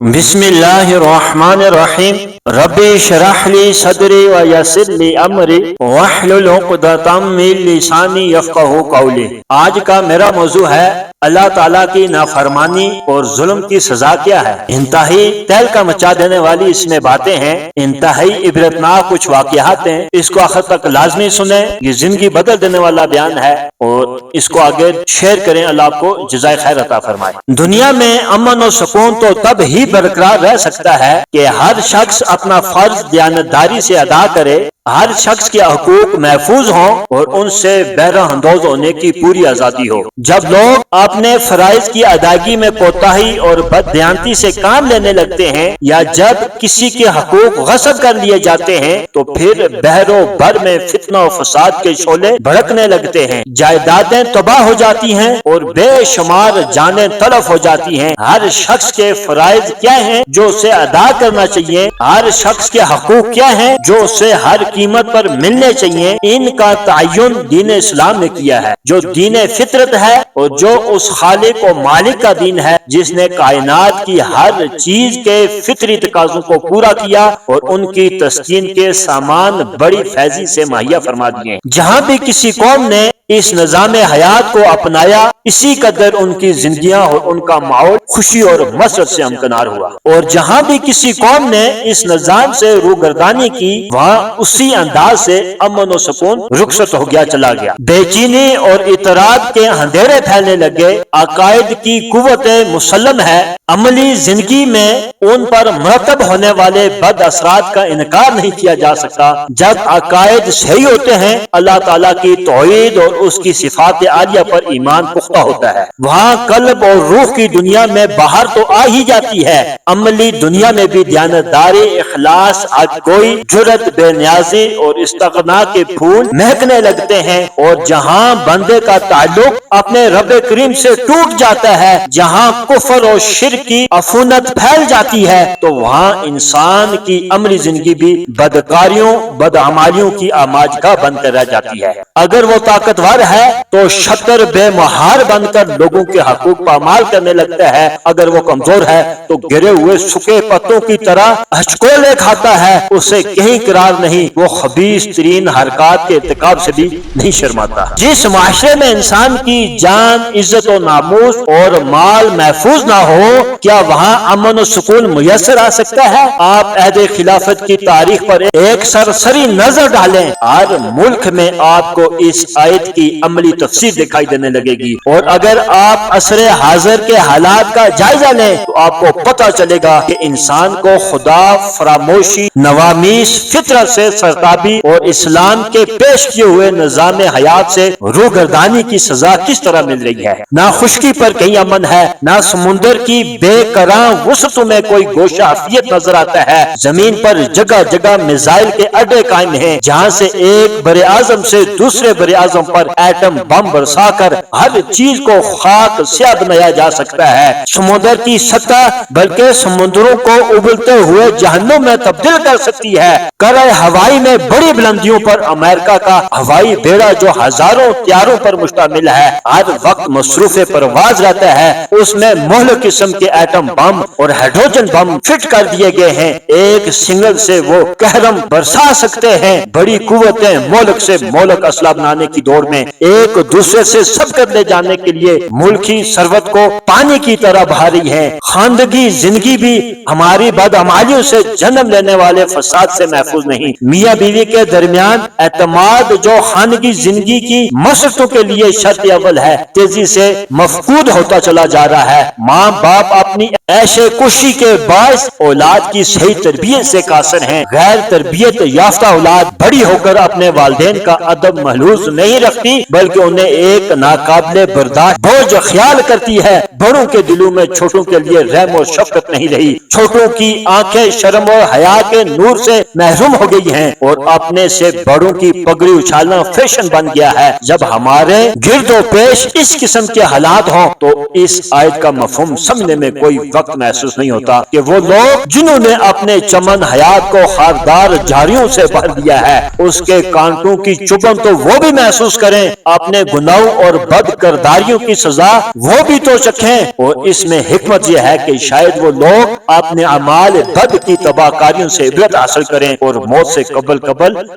بسم اللہ الرحمن الرحیم ربی شرح لی صدری ویسر لی امری واحلل عقدۃ من لسانی یفقہوا قولی۔ آج کا میرا موضوع ہے اللہ تعالیٰ کی نافرمانی اور ظلم کی سزا کیا ہے۔ انتہائی تہلکہ مچا دینے والی اس میں باتیں ہیں، انتہائی عبرتناک کچھ واقعات ہیں، اس کو آخر تک لازمی سنیں، یہ زندگی بدل دینے والا بیان ہے اور اس کو آگے شیئر کریں، اللہ آپ کو جزائے خیر عطا فرمائے۔ دنیا میں امن و سکون تو تب ہی برقرار رہ سکتا ہے کہ ہر شخص اپنا فرض دیانتداری سے ادا کرے، ہر شخص کے حقوق محفوظ ہوں اور ان سے بہرہ اندوز ہونے کی پوری آزادی ہو۔ جب لوگ اپنے فرائض کی ادائیگی میں کوتاہی اور بددیانتی سے کام لینے لگتے ہیں یا جب کسی کے حقوق غصب کر لیے جاتے ہیں تو پھر بحر و بر میں فتنہ و فساد کے شعلے بھڑکنے لگتے ہیں، جائیدادیں تباہ ہو جاتی ہیں اور بے شمار جانیں تلف ہو جاتی ہیں۔ ہر شخص کے فرائض کیا ہیں جو اسے ادا کرنا چاہیے، ہر شخص کے حقوق کیا ہیں جو اسے ہر قیمت پر ملنے چاہیے، ان کا تعین دین اسلام نے کیا ہے، جو دین فطرت ہے اور جو اس خالق و مالک کا دین ہے جس نے کائنات کی ہر چیز کے فطری تقاضوں کو پورا کیا اور ان کی تسکین کے سامان بڑی فیضی سے مہیا فرما دیے۔ جہاں بھی کسی قوم نے اس نظام حیات کو اپنایا، اسی قدر ان کی زندگیاں اور ان کا ماحول خوشی اور مسرت سے ہمکنار ہوا، اور جہاں بھی کسی قوم نے اس نظام سے روگردانی کی، وہاں اسی انداز سے امن و سکون رخصت ہو گیا چلا گیا۔ بے چینی اور اضطراب کے اندھیرے پھیلنے لگے، عقائد کی قوت مسلم ہے، عملی زندگی میں ان پر مرتب ہونے والے بد اثرات کا انکار نہیں کیا جا سکتا۔ جب عقائد صحیح ہوتے ہیں، اللہ تعالیٰ کی توحید اور اس کی صفات عالیہ پر ایمان پختہ ہوتا ہے، وہاں قلب اور روح کی دنیا میں باہر تو آ ہی جاتی ہے، عملی دنیا میں بھی دیانتداری، اخلاص، حقگوئی، جرت، بے نیازی اور استغنا کے پھول مہکنے لگتے ہیں، اور جہاں بندے کا تعلق اپنے رب کریم سے ٹوٹ جاتا ہے، جہاں کفر اور شرک کی عفونت پھیل جاتی ہے، تو وہاں انسان کی عملی زندگی بھی بدکاریوں، بدعمالیوں کی آماجگاہ بن کر رہ جاتی ہے۔ اگر وہ طاقتور ہے تو شتر بے مہار بن کر لوگوں کے حقوق پامال کرنے لگتا ہے، اگر وہ کمزور ہے تو گرے ہوئے سکے پتوں کی طرح ہچکولے کھاتا ہے، اسے کہیں قرار نہیں، وہ خبیث ترین حرکات کے ارتکاب سے بھی نہیں شرماتا۔ جس معاشرے میں انسان کی جان، عزت و ناموس اور مال محفوظ نہ ہو، کیا وہاں امن و سکون میسر آ سکتا ہے؟ آپ عہد خلافت کی تاریخ پر ایک سرسری نظر ڈالیں، ہر ملک میں آپ کو اس آیت کی عملی تفسیر دکھائی دینے لگے گی، اور اگر آپ عصر حاضر کے حالات کا جائزہ لیں تو آپ کو پتہ چلے گا کہ انسان کو خدا فراموشی، نوامیس، فطرت سے سرتابی اور اسلام کے پیش کیے ہوئے نظام حیات سے روگردانی کی سزا کس طرح مل رہی ہے۔ نہ خشکی پر کہیں امن ہے، نہ سمندر کی بے کراں وسعتوں میں کوئی گوشہ عافیت نظر آتا ہے، زمین پر جگہ جگہ میزائل کے اڈے قائم ہیں، جہاں سے ایک بر اعظم سے دوسرے بر اعظم پر ایٹم بم برسا کر ہر چیز کو خاک سیاہ بنایا جا سکتا ہے۔ سمندر کی سطح بلکہ سمندروں کو ابلتے ہوئے جہنم میں تبدیل کر سکتی ہے۔ کرۂ ہوائی میں بڑی بلندیوں پر امریکہ کا ہوائی بیڑا جو ہزاروں طیاروں پر مشتمل ہے، ہر وقت مصروف پرواز رہتا ہے، اس میں مہلک قسم کے ایٹم بم اور ہائیڈروجن بم فٹ کر دیے گئے ہیں، ایک سنگل سے وہ کہرم برسا سکتے ہیں۔ بڑی قوتیں ملک سے ملک اسلحہ بنانے کی دوڑ میں ایک دوسرے سے سبقت لے جانے کے لیے ملکی ثروت کو پانی کی طرح بہا رہی ہے۔ خواندگی زندگی بھی ہماری بدعمالیوں سے جنم لینے والے فساد سے محفوظ نہیں۔ میاں بیوی کے درمیان اعتماد جو خواندگی زندگی کی مسرتوں کے لیے شرط اول ہے، تیزی سے مفقود ہوتا چلا جا رہا ہے۔ ماں باپ اپنی عیش کشی کے باعث اولاد کی صحیح تربیت سے قاصر ہیں۔ غیر تربیت یافتہ اولاد بڑی ہو کر اپنے والدین کا ادب محلوظ نہیں رکھتی، بلکہ انہیں ایک ناقابل برداشت بوجھ خیال کرتی ہے۔ بڑوں کے دلوں میں چھوٹوں کے لیے رحم و شفقت نہیں رہی، چھوٹوں کی آنکھیں شرم اور حیا کے نور سے محروم ہو گئی ہیں، اور اپنے سے بڑوں کی پگڑی اچھالنا فیشن بن گیا ہے۔ جب ہمارے گرد و پیش اس قسم کے حالات ہوں تو اس آیت کا مفہوم سمجھنے میں کوئی وقت محسوس نہیں ہوتا کہ وہ لوگ جنہوں نے اپنے چمن حیات کو خاردار جھاڑیوں سے بھر دیا ہے، اس کے کانٹوں کی چبھن تو وہ بھی محسوس کریں، اپنے گناہوں اور بد کرداریوں کی سزا وہ بھی تو چکھیں۔ اور اس میں حکمت یہ ہے کہ شاید وہ لوگ اپنے اعمال بد کی تباہ کاریوں سے عبرت حاصل کریں اور موت سے قبل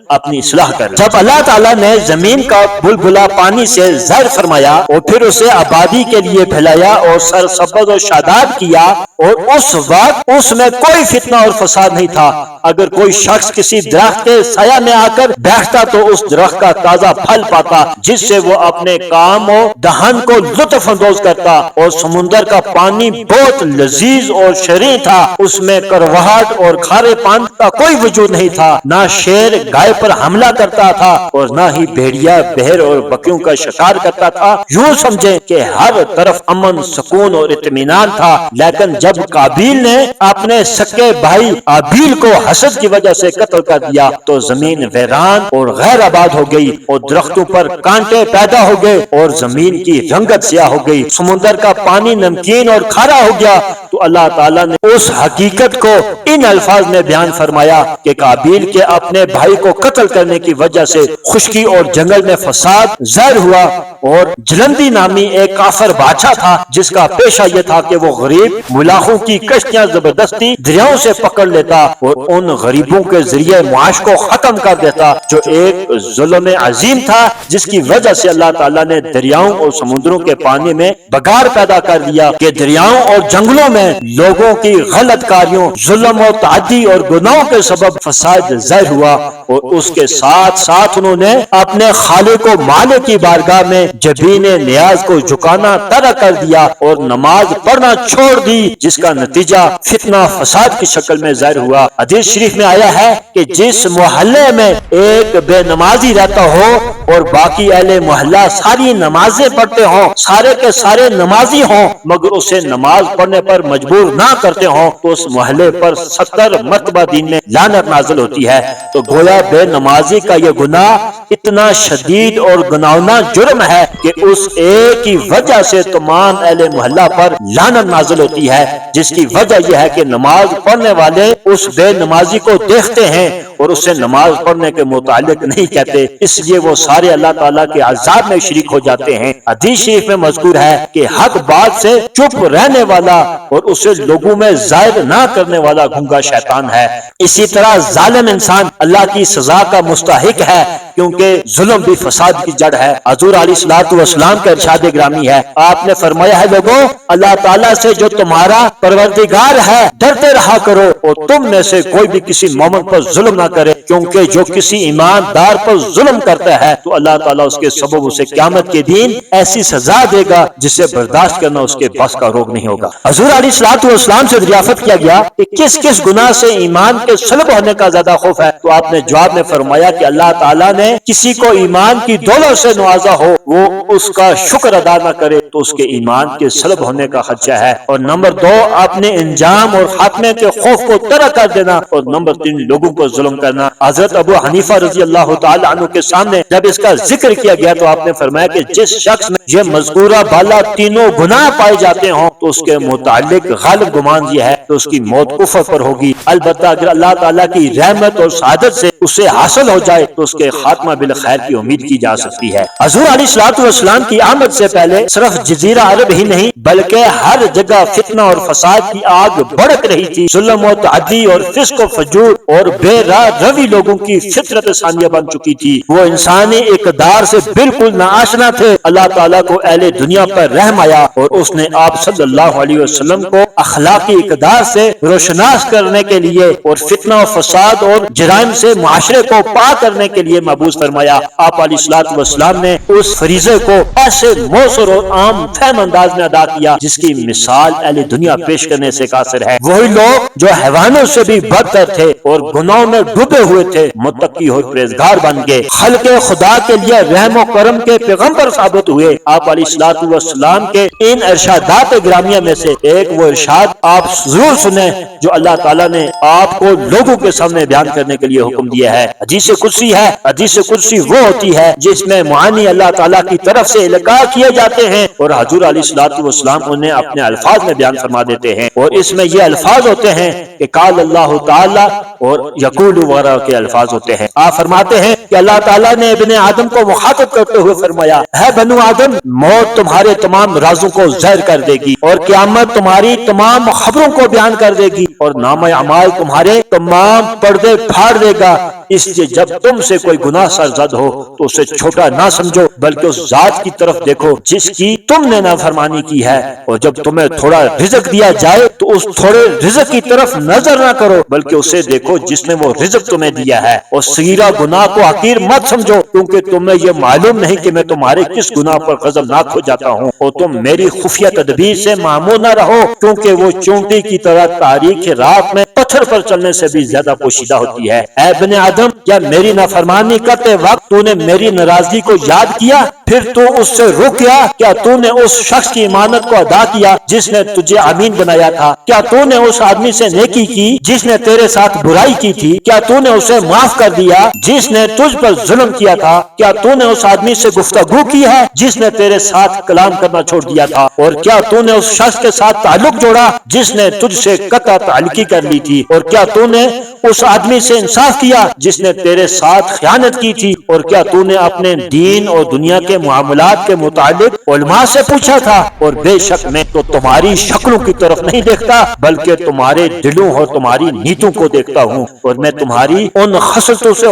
اپنی اصلاح کریں۔ جب اللہ تعالیٰ نے زمین کا بلبلا پانی سے زہر فرمایا اور پھر اسے آبادی کے لیے پھیلایا اور سرسبز و شاداب کیا، اور اس وقت اس میں کوئی فتنہ اور فساد نہیں تھا۔ اگر کوئی شخص کسی درخت کے سایہ میں آ کر بیٹھتا تو اس درخت کا تازہ پھل پاتا جس سے وہ اپنے کام و دہن کو لطف اندوز کرتا، اور سمندر کا پانی بہت لذیذ اور شیریں تھا، اس میں کرواہٹ اور کھارے پان کا کوئی وجود نہیں تھا، نہ شیر گائے پر حملہ کرتا تھا اور نہ ہی بھیڑیا بہر اور بکریوں کا شکار کرتا تھا۔ یوں سمجھیں کہ ہر طرف امن، سکون اور اطمینان تھا۔ لیکن جب قابیل نے اپنے سکے بھائی آبیل کو حسد کی وجہ سے قتل کر دیا تو زمین ویران اور غیر آباد ہو گئی، اور درختوں پر کانٹے پیدا ہو گئے اور زمین کی رنگت سیاہ ہو گئی، سمندر کا پانی نمکین اور کھارا ہو گیا۔ تو اللہ تعالیٰ نے اس حقیقت کو ان الفاظ میں بیان فرمایا کہ قابیل کے اپنے بھائی کو قتل کرنے کی وجہ سے خشکی اور جنگل میں فساد ظاہر ہوا، اور جلندی نامی ایک کافر بادشاہ تھا جس کا پیشہ یہ تھا کہ وہ غریب ملاحوں کی کشتیاں زبردستی دریاؤں سے پکڑ لیتا اور ان غریبوں کے ذریعے معاش کو ختم کر دیتا، جو ایک ظلم عظیم تھا جس کی وجہ سے اللہ تعالیٰ نے دریاؤں اور سمندروں کے پانی میں بگاڑ پیدا کر دیا کہ دریاؤں اور جنگلوں میں لوگوں کی غلط کاریوں، ظلم و تعدی اور گناہوں کے سبب فساد ظاہر ہوا، اور اس کے ساتھ ساتھ انہوں نے اپنے خالق و مالک کی بارگاہ میں جبین نیاز کو جھکانا ترک کر دیا اور نماز پڑھنا چھوڑ دی، جس کا نتیجہ فتنہ فساد کی شکل میں ظاہر ہوا۔ حدیث شریف میں آیا ہے کہ جس محلے میں ایک بے نمازی رہتا ہو اور باقی اہل محلہ ساری نمازیں پڑھتے ہوں، سارے کے سارے نمازی ہوں، مگر اسے نماز پڑھنے پر مجبور نہ کرتے ہوں، تو اس محلے پر 70 مرتبہ دین میں لعنت نازل ہوتی ہے۔ تو گویا بے نمازی کا یہ گناہ اتنا شدید اور گناہنا جرم ہے کہ اس ایک کی وجہ سے تمام اہل محلہ پر لعنت نازل ہوتی ہے، جس کی وجہ یہ ہے کہ نماز پڑھنے والے اس بے نمازی کو دیکھتے ہیں اور اسے نماز پڑھنے کے متعلق نہیں کہتے، اس لیے وہ سارے اللہ تعالیٰ کے عذاب میں شریک ہو جاتے ہیں۔ حدیث شریف میں مذکور ہے کہ حق بات سے چپ رہنے والا اور اسے لوگوں میں ظاہر نہ کرنے والا گنگا شیطان ہے۔ اسی طرح ظالم انسان اللہ کی سزا کا مستحق ہے، کیونکہ ظلم بھی فساد کی جڑ ہے۔ حضور علیہ الصلوۃ والسلام کا ارشاد گرامی ہے، آپ نے فرمایا ہے لوگوں، اللہ تعالیٰ سے جو تمہارا پروردگار ہے ڈرتے رہا کرو، اور تم میں سے کوئی بھی کسی مومن پر ظلم نہ کرے، کیونکہ جو کسی ایماندار پر ظلم کرتا ہے تو اللہ تعالیٰ اس کے سبب اسے قیامت کے دن ایسی سزا دے گا جسے برداشت کرنا اس کے بس کا روگ نہیں ہوگا۔ حضور علیہ الصلوۃ والسلام سے دریافت کیا گیا کہ کس کس گناہ سے ایمان کے سلب ہونے کا زیادہ خوف ہے، تو آپ نے جواب میں فرمایا کہ اللہ تعالیٰ نے کسی کو ایمان کی دولت سے نوازا ہو، وہ اس کا شکر ادا نہ کرے تو اس کے ایمان کے سلب ہونے کا خدشہ ہے، اور نمبر 2 اپنے انجام اور خاتمے کے خوف کو ترک کر دینا، اور نمبر 3 لوگوں کو ظلم کرنا۔ حضرت ابو حنیفہ رضی اللہ تعالی عنہ کے سامنے جب اس کا ذکر کیا گیا تو آپ نے فرمایا کہ جس شخص میں یہ مذکورہ بالا تینوں گناہ پائے جاتے ہوں تو اس کے متعلق غالب گمان یہ ہے کہ اس کی موت کفر پر ہوگی، البتہ اگر اللہ تعالیٰ کی رحمت اور سعادت سے اسے حاصل ہو جائے تو اس کے خاتمہ بالخیر کی امید کی جا سکتی ہے۔ حضور علیہ الصلوۃ والسلام کی آمد سے پہلے صرف جزیرہ عرب ہی نہیں بلکہ ہر جگہ فتنہ اور فساد کی آگ بھڑک رہی تھی، ظلم و تعدی اور فسق و فجور اور بے راہ روی لوگوں کی فطرت ثانیہ بن چکی تھی، وہ انسانی اقدار سے بالکل ناآشنا تھے۔ اللہ تعالیٰ کو اہل دنیا پر رحم آیا اور اس نے آپ صلی اللہ علیہ وسلم کو اخلاقی اقدار سے روشناس کرنے کے لیے اور فتنہ و فساد اور جرائم سے معاشرے کو پاک کرنے کے لیے مبعوث فرمایا۔ آپ علیہ الصلوۃ والسلام نے اس فریضے کو ایسے موثر اور عام فہم انداز میں ادا کیا جس کی مثال اہل دنیا پیش کرنے سے قاصر ہے۔ وہی لوگ جو حیوانوں سے بھی بدتر تھے اور گناہوں میں ڈوبے ہوئے تھے متقی اور پرہیزگار بن گئے، خلق خدا کے لیے رحم و کرم کے پیغمبر ثابت ہوئے۔ آپ علیہ الصلوۃ والسلام کے ان ارشادات گرامیہ میں سے ایک وہ ارشاد آپ ضرور سنیں جو اللہ تعالیٰ نے آپ کو لوگوں کے سامنے بیان کرنے کے لیے حکم دیا ہے۔ حدیث قدسی ہے، حدیث قدسی وہ ہوتی ہے جس میں معانی اللہ تعالیٰ کی طرف سے القاء کیے جاتے ہیں اور حضور علیہ الصلوۃ والسلام انہیں اپنے الفاظ میں بیان فرما دیتے ہیں، اور اس میں یہ الفاظ ہوتے ہیں کہ قال اللہ تعالی اور یقول وغیرہ کے الفاظ ہوتے ہیں۔ آپ فرماتے ہیں کہ اللہ تعالیٰ نے ابن آدم کو مخاطب کرتے ہوئے فرمایا، ہے بنو آدم، موت تمہارے تمام رازوں کو ظاہر کر دے گی اور قیامت تمہاری تمام خبروں کو بیان کر دے گی اور نامہ اعمال تمہارے تمام پردے پھاڑ دے گا۔ اس لیے جب تم سے کوئی گناہ سرزد ہو تو اسے چھوٹا نہ سمجھو، بلکہ اس ذات کی طرف دیکھو جس کی تم نے نافرمانی کی ہے، اور جب تمہیں تھوڑا رزق دیا جائے تو اس تھوڑے رزق کی طرف نظر نہ کرو، بلکہ اسے دیکھو جس نے وہ رزق تمہیں دیا ہے، اور صغیرہ گناہ کو حقیر مت سمجھو، کیونکہ تمہیں یہ معلوم نہیں کہ میں تمہارے کس گناہ پر غضبناک ہو جاتا ہوں، اور تم میری خفیہ تدبیر سے معمور نہ رہو، کیونکہ وہ چونٹی کی طرح تاریک رات میں پتھر پر چلنے سے بھی زیادہ پوشیدہ ہوتی ہے۔ اے ابن آدم، کیا میری نافرمانی کرتے وقت تو نے میری ناراضگی کو یاد کیا، پھر تو اس سے رک گیا؟ کیا تو نے اس شخص کی امانت کو ادا کیا جس نے تجھے امین بنایا تھا؟ کیا تو نے اس آدمی سے نیکی کی جس نے تیرے ساتھ برائی کی تھی؟ کیا تو نے اسے معاف کر دیا جس نے تجھ پر ظلم کیا تھا؟ کیا تو نے اس آدمی سے گفتگو کی ہے جس نے تیرے ساتھ کلام کرنا چھوڑ دیا تھا؟ اور کیا تو نے اس شخص کے ساتھ تعلق جوڑا جس نے تجھ سے قطع تعلقی کر لی تھی؟ اور کیا تو نے اس آدمی سے انصاف کیا جس نے تیرے ساتھ خیانت کی تھی؟ اور کیا تو نے اپنے دین اور دنیا کے معاملات کے متعلق علماء سے پوچھا تھا؟ اور بے شک میں تو تمہاری شکلوں کی طرف نہیں دیکھتا، بلکہ تمہارے دلوں اور تمہاری نیتوں کو دیکھتا ہوں، اور میں تمہاری ان خصلتوں سے